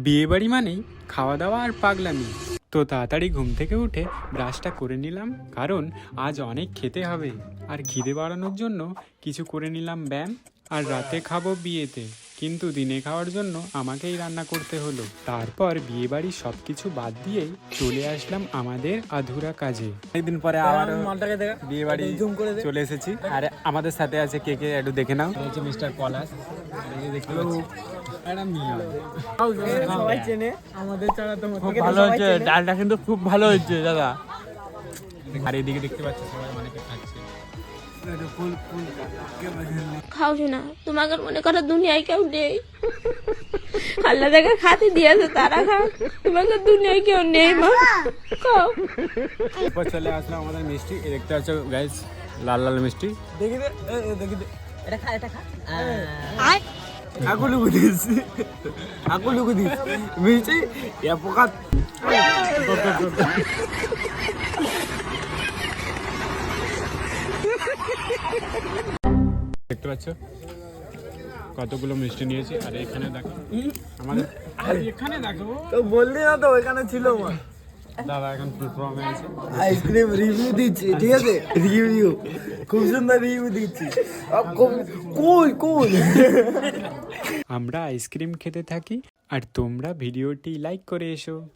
বিয়ে বাড়ি মানেই খাওয়া দাওয়া আর পাগলামি। তো তাড়াতাড়ি ঘুম থেকে উঠে ব্রাশটা করে নিলাম, কারণ আজ অনেক খেতে হবে। আর খিদে বাড়ানোর জন্য কিছু করে নিলাম ব্যায়াম। আর রাতে খাবো বিয়েতে, কিন্তু দিনে খাওয়ার জন্য আমাকেই রান্না করতে হলো। তারপর বিয়ে বাড়ির সব কিছু বাদ দিয়েই চলে আসলাম আমাদের আধুরা কাজে। অনেকদিন পরে আবার বিয়ে বাড়ি চলে এসেছি। আর আমাদের সাথে আছে কে কে একটু দেখে নাও। হচ্ছে মিস্টার পলাশ, দেখতে পাচ্ছি। সবাই চেনে আমাদের ছাড়া তো খুব ভালো হয়েছে, ডালটা কিন্তু খুব ভালো হয়েছে দাদা। আর এদিকে দেখতে পাচ্ছি সবাই অনেকে খাচ্ছে। খাও না, তোমাকে মনে করো দুনিয়ায় কেউ নেই। আল্লাহ যাকে খাতে দিয়েছে তারা খাও, তোমাকে দুনিয়ায় কেউ নেই। মা খাও। এরপর চলে আসলাম আমাদের মিষ্টি, এই দেখতে পাচ্ছ গাইস, লাল লাল মিষ্টি। দেখি দে, দেখি দে, এটা খা, এটা খা। আগুলুকু দিস, আগুলুকু দিস, মিষ্টি ইয়া পোকা। দেখতে পাচ্ছ কতগুলো মিষ্টি নিয়েছি। আর এখানে দেখো আমাদের, এখানে দেখো তো বললি না তো ওইখানে ছিল মা। দাদা এখন ফুল ফর্মে আছে। আইসক্রিম রিভিউ দিচ্ছি, ঠিক আছে? রিভিউ খুব সুন্দর রিভিউ দিচ্ছি। কুল কুল। আমরা আইসক্রিম খেতে থাকি আর তোমরা ভিডিওটি লাইক করে এসো।